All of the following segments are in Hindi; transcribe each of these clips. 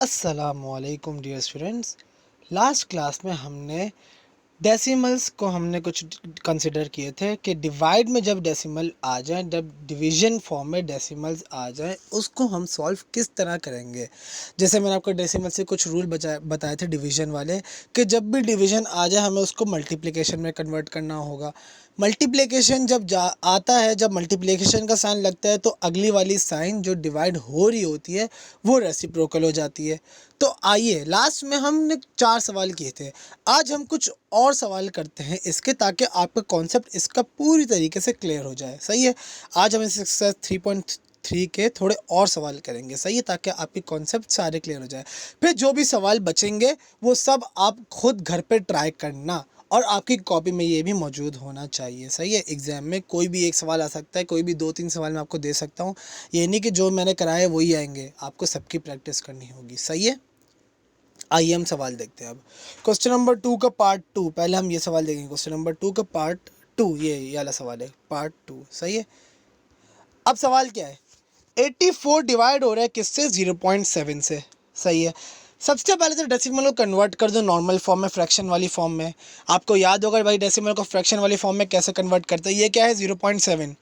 अस्सलामुअलैकुम डियर स्टूडेंट्स। लास्ट क्लास में हमने डेसिमल्स को हमने कुछ कंसिडर किए थे कि डिवाइड में जब डेसिमल आ जाए, जब डिवीजन फॉर्म में डेसिमल्स आ जाए, उसको हम सॉल्व किस तरह करेंगे। जैसे मैंने आपको डेसिमल से कुछ रूल बताए थे डिवीजन वाले, कि जब भी डिवीजन आ जाए हमें उसको मल्टीप्लिकेशन में कन्वर्ट करना होगा। मल्टीप्लिकेशन जब आता है, जब मल्टीप्लिकेशन का साइन लगता है तो अगली वाली साइन जो डिवाइड हो रही होती है वो रेसिप्रोकल हो जाती है। तो आइए, लास्ट में हमने 4 सवाल किए थे, आज हम कुछ और सवाल करते हैं इसके, ताकि आपका कॉन्सेप्ट इसका पूरी तरीके से क्लियर हो जाए। सही है, आज हम एक्सरसाइज 3.3 के थोड़े और सवाल करेंगे। सही है, ताकि आपके कॉन्सेप्ट सारे क्लियर हो जाए। फिर जो भी सवाल बचेंगे वो सब आप खुद घर पे ट्राई करना, और आपकी कॉपी में ये भी मौजूद होना चाहिए। सही है, एग्ज़ाम में कोई भी एक सवाल आ सकता है, कोई भी 2-3 सवाल मैं आपको दे सकता हूँ। ये नहीं कि जो मैंने कराए वही आएंगे, आपको सबकी प्रैक्टिस करनी होगी। सही है, आइए हम सवाल देखते हैं अब। क्वेश्चन नंबर 2 का पार्ट 2, पहले हम ये सवाल देखेंगे। क्वेश्चन नंबर 2 का पार्ट 2, ये वाला सवाल है, पार्ट 2। सही है, अब सवाल क्या है, 84 डिवाइड हो रहा है किससे, 0.7 से। सही है, सबसे पहले तो डेसिमल को कन्वर्ट कर दो नॉर्मल फॉर्म में, फ्रैक्शन वाली फॉर्म में। आपको याद होगा भाई डेसिमल को फ्रैक्शन वाली फॉर्म में कैसे कन्वर्ट करते हैं। ये क्या है, 0.7,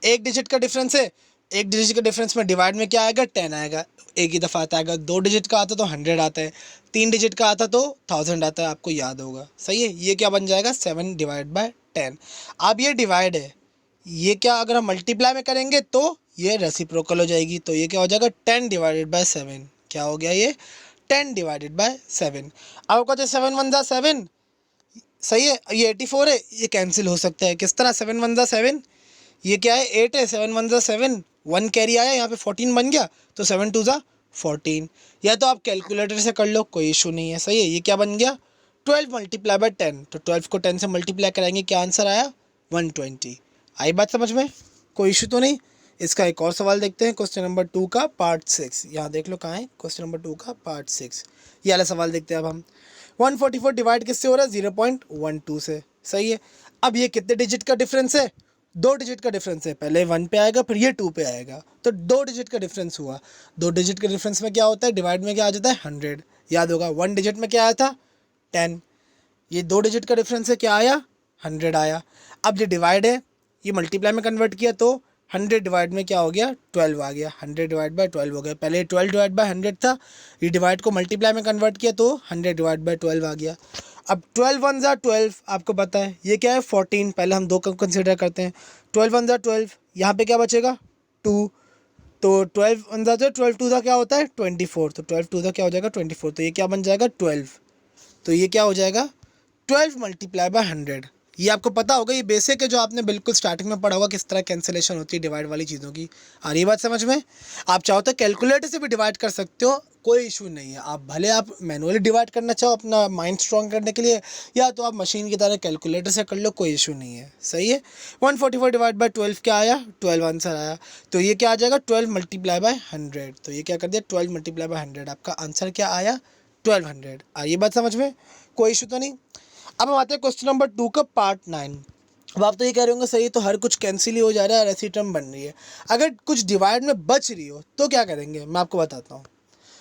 एक डिजिट का डिफरेंस है। एक डिजिट के डिफरेंस में डिवाइड में क्या आएगा, 10 आएगा, एक ही दफ़ा आता है। 2 डिजिट का आता तो 100 आता है, 3 डिजिट का आता तो 1000 आता है, आपको याद होगा। सही है, ये क्या बन जाएगा, 7 डिवाइड बाय 10। अब ये डिवाइड है, ये क्या अगर हम मल्टीप्लाई में करेंगे तो ये रेसिप्रोकल हो जाएगी। तो ये क्या हो जाएगा, 10 डिवाइडेड बाय 7। क्या हो गया ये, 10 डिवाइडेड बाय 7। अब कहते हैं 7 1 7। सही है, ये 84 है, ये कैंसिल हो सकता है। किस तरह, 7 1 7, ये क्या है 8 है, 7 1 7, 1 कैरी आया, यहाँ पे 14 बन गया, तो 7 2 14। या तो आप कैलकुलेटर से कर लो, कोई इशू नहीं है। सही है, ये क्या बन गया, 12 मल्टीप्लाई बाय 10। तो 12 को 10 से मल्टीप्लाई कराएंगे, क्या आंसर आया, 120। आई बात समझ में, कोई इशू तो नहीं। इसका एक और सवाल देखते हैं, क्वेश्चन नंबर 2 का पार्ट 6। यहाँ देख लो कहाँ है, क्वेश्चन नंबर 2 का पार्ट 6, ये वाला सवाल देखते हैं अब हम। 144 डिवाइड किससे हो रहा है, 0.12 से। सही है, अब ये कितने डिजिट का डिफरेंस है, 2 डिजिट का डिफरेंस है। पहले 1 पे आएगा, फिर ये 2 पे आएगा, तो 2 डिजिट का डिफरेंस हुआ। 2 डिजिट के डिफरेंस में क्या होता है, डिवाइड में क्या आ जाता है, 100। याद होगा, 1 डिजिट में क्या आया था, 10। ये 2 डिजिट का डिफरेंस है, क्या आया, 100 आया। अब ये डिवाइड है, ये मल्टीप्लाई में कन्वर्ट किया तो 100 डिवाइड में क्या हो गया, 12 आ गया। 100 डिवाइड बाय 12 हो गया, पहले 12 डिवाइड बाय 100 था, ये डिवाइड को मल्टीप्लाई में कन्वर्ट किया तो 100 डिवाइड बाय 12 आ गया। अब 12 1 12, आपको पता है ये क्या है, 14। पहले हम 2 को कंसिडर करते हैं, 12 1 12, यहाँ पे क्या बचेगा, 2। तो 12 1 12, 2 क्या होता है, 24। तो 12 2 क्या हो जाएगा, 24। तो ये क्या बन जाएगा, 12। तो ये क्या हो जाएगा, 12 मल्टीप्लाई बाय 100। ये आपको पता होगा, ये बेसिक है जो आपने बिल्कुल स्टार्टिंग में पढ़ा होगा, किस तरह कैंसिलेशन होती है डिवाइड वाली चीज़ों की। आ रही बात समझ में। आप चाहो तो कैलकुलेटर से भी डिवाइड कर सकते हो, कोई इशू नहीं है। आप भले आप मैनुअली डिवाइड करना चाहो अपना माइंड स्ट्रॉन्ग करने के लिए, या तो आप मशीन की तरह कैलकुलेटर से कर लो, कोई इशू नहीं है। सही है, 144 डिवाइड बाई 12 क्या आया, 12 आंसर आया। तो ये क्या आ जाएगा, 12 मल्टीप्लाई बाय 100। तो ये क्या कर दिया, 12 मल्टीप्लाई बाय 100, आपका आंसर क्या आया, 1200। आइए बात समझ में, कोई इशू तो नहीं। अब हम आते हैं क्वेश्चन नंबर 2 का पार्ट 9। अब आप तो ये कह रहे होंगे सही है, तो हर कुछ कैंसिल ही हो जा रहा है और ऐसी टर्म बन रही है। अगर कुछ डिवाइड में बच रही हो तो क्या करेंगे, मैं आपको बताता हूँ।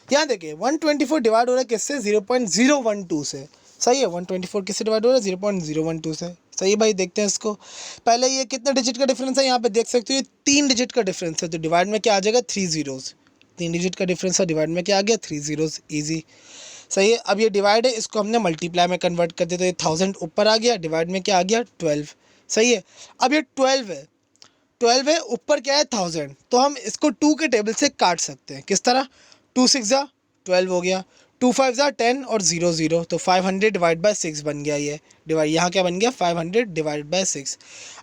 यहाँ देखिए, 124 डिवाइड हो रहा है किससे, 0.012 से। सही है, 124 किससे डिवाइड हो रहा है, 0.012 से। सही है भाई, देखते हैं इसको। पहले ये कितने डिजिट का डिफरेंस है, यहाँ पे देख सकते हो, ये 3 डिजिट का डिफरेंस है। तो डिवाइड में क्या आ जाएगा, 3 जीरोज़। 3 डिजिट का डिफरेंस है, डिवाइड में क्या आ गया, 3 जीरोज़, ईजी। सही है, अब ये डिवाइड है, इसको हमने मल्टीप्लाई में कन्वर्ट कर दिया, तो ये 1000 ऊपर आ गया, डिवाइड में क्या आ गया, 12। सही है, अब ये 12 है, 12 है, ऊपर क्या है, 1000। तो हम इसको 2 के टेबल से काट सकते हैं। किस तरह, 2 6 12 हो गया, 2 5 10 और 0 0, तो 500 डिवाइड बाय 6 बन गया। ये डिवाइड यहाँ क्या बन गया, 500 डिवाइड बाय 6।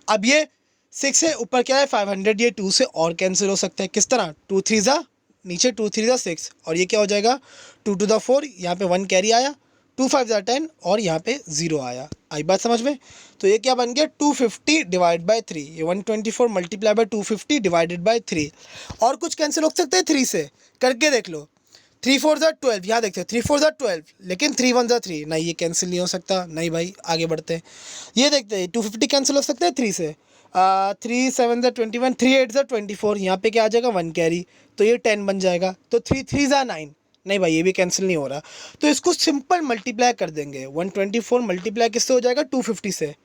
अब ये 6 है, ऊपर क्या है, 500, ये 2 से और कैंसिल हो सकता है। किस तरह, 2 3 नीचे 2 3 6, और ये क्या हो जाएगा, 2 2 4, यहाँ पे 1 कैरी आया, 2 5 10 और यहाँ पे 0 आया। आई बात समझ में। तो ये क्या बन गया, 250 डिवाइड बाय 3। ये 124 मल्टीप्लाई बाय 250 डिवाइडेड बाय 3। और कुछ कैंसिल हो सकते हैं 3 से, करके देख लो। 3 4 12, यहाँ देखते हैं, 3 4 12, लेकिन 3 1 3, नहीं ये कैंसिल नहीं हो सकता। नहीं भाई, आगे बढ़ते हैं, ये देखते हैं, 250 कैंसिल हो सकता है 3 से। 3 7 21, 3 8 24, यहाँ पे क्या आ जाएगा, 1 कैरी, तो ये 10 बन जाएगा। तो 3 3 9, नहीं भाई ये भी कैंसिल नहीं हो रहा, तो इसको सिंपल मल्टीप्लाई कर देंगे। 124 मल्टीप्लाई किससे हो जाएगा, 250 से।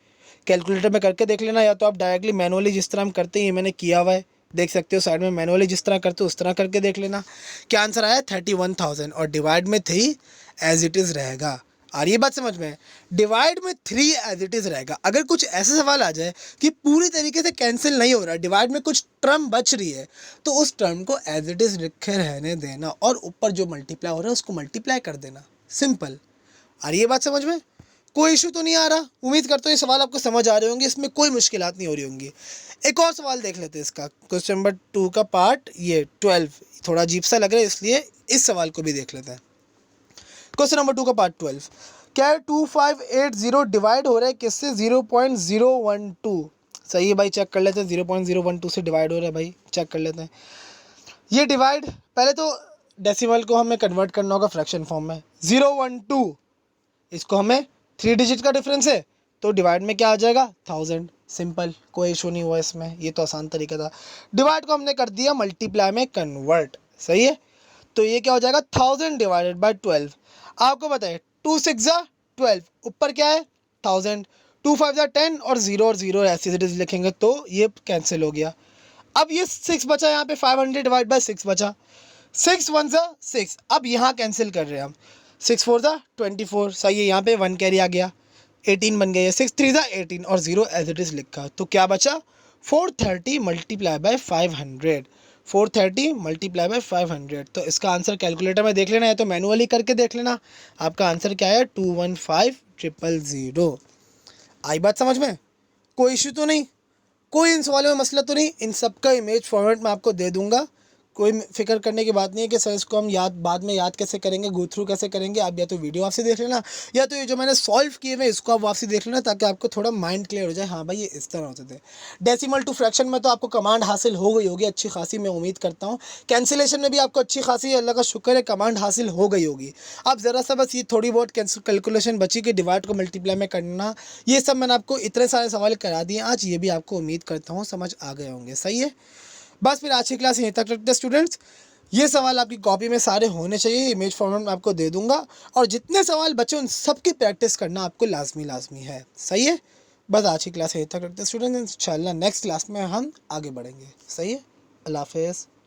कैलकुलेटर में करके देख लेना, या तो आप डायरेक्टली मैनुअली जिस तरह हम करते हैं, ये मैंने किया हुआ है, देख सकते हो साइड में, मैनुअली जिस तरह करते हो उस तरह करके देख लेना। क्या आंसर आया, 31,000, और डिवाइड में 3 एज इट इज़ रहेगा। और ये बात समझ में, डिवाइड में 3 एज इट इज़ रहेगा। अगर कुछ ऐसा सवाल आ जाए कि पूरी तरीके से कैंसिल नहीं हो रहा, डिवाइड में कुछ टर्म बच रही है, तो उस टर्म को एज इट इज़ लिखे रहने देना, और ऊपर जो मल्टीप्लाई हो रहा है उसको मल्टीप्लाई कर देना, सिंपल। और ये बात समझ में, कोई इशू तो नहीं आ रहा। उम्मीद करता हूँ ये सवाल आपको समझ आ रहे होंगे, इसमें कोई मुश्किलात नहीं हो रही होंगी। एक और सवाल देख लेते हैं इसका, क्वेश्चन नंबर 2 का पार्ट ये 12, थोड़ा अजीब सा लग रहा है इसलिए इस सवाल को भी देख लेते हैं। क्वेश्चन नंबर 2 का पार्ट 12, क्या है 2580 डिवाइड हो रहा है किससे, 0.012। सही है भाई, चेक कर लेते हैं, 0.012 से डिवाइड हो रहा है भाई, चेक कर लेते हैं। ये डिवाइड, पहले तो डेसिमल को हमें कन्वर्ट करना होगा फ्रैक्शन फॉर्म में। 012, इसको हमें 3 डिजिट का डिफरेंस है, तो डिवाइड में क्या आ जाएगा, 1000, सिंपल, कोई इशू नहीं हुआ इसमें, ये तो आसान तरीका था। डिवाइड को हमने कर दिया मल्टीप्लाई में कन्वर्ट, सही है। तो ये क्या हो जाएगा, 1000 डिवाइडेड बाई 12। आपको बताए 2 6 12, ऊपर क्या है 1000, 2 5 10, और 0 और 0 ऐसे लिखेंगे तो ये कैंसिल हो गया। अब ये 6 बचा यहाँ पे, 500 डिवाइड बाई 6 बचा, 6 1 6। अब यहाँ कैंसिल कर रहे हैं हम, 6 4 24, सही है, यहाँ पे 1 कैरी आ गया, 18 बन गया, 6 3 18, और 0 एज इट इज़ लिखा, तो क्या बचा, 430 मल्टीप्लाई बाय 500, 430 मल्टीप्लाई बाय 500। तो इसका आंसर कैलकुलेटर में देख लेना है, तो मैनुअली करके देख लेना। आपका आंसर क्या है, 215000। आई बात समझ में, कोई इशू तो नहीं, कोई इन सवालों में मसला तो नहीं, इन सब का इमेज फॉर्मेट मैं आपको दे दूंगा, कोई फिक्र करने की बात नहीं है कि सर इसको हम बाद में याद कैसे करेंगे, गो थ्रू कैसे करेंगे। आप या तो वीडियो आपसे देख लेना, या तो ये जो मैंने सॉल्व किए हुए इसको आप वापसी देख लेना, ताकि आपको थोड़ा माइंड क्लियर हो जाए, हाँ भाई ये इस तरह होते थे। डेसिमल टू फ्रैक्शन में तो आपको कमांड हासिल हो गई होगी अच्छी खासी, मैं उम्मीद करता हूँ। कैंसिलेशन में भी आपको अच्छी खासी, अल्लाह का शुक्र है, कमांड हासिल हो गई होगी। अब ज़रा सा बस ये थोड़ी बहुत कैलकुलेशन बची कि डिवाइड को मल्टीप्लाई में करना, ये सब मैंने आपको इतने सारे सवाल करा दिए आज, ये भी आपको उम्मीद करता हूँ समझ आ गए होंगे, सही है। बस फिर आज की क्लास यहीं तक रखते हैं स्टूडेंट्स। ये सवाल आपकी कॉपी में सारे होने चाहिए, इमेज फॉर्मेट में आपको दे दूंगा, और जितने सवाल बचे उन सब की प्रैक्टिस करना आपको लाजमी है, सही है। बस आज की क्लास यहीं तक रखते हैं स्टूडेंट्स, इंशाल्लाह नेक्स्ट क्लास में हम आगे बढ़ेंगे, सही है। अल्लाह हाफ़िज़।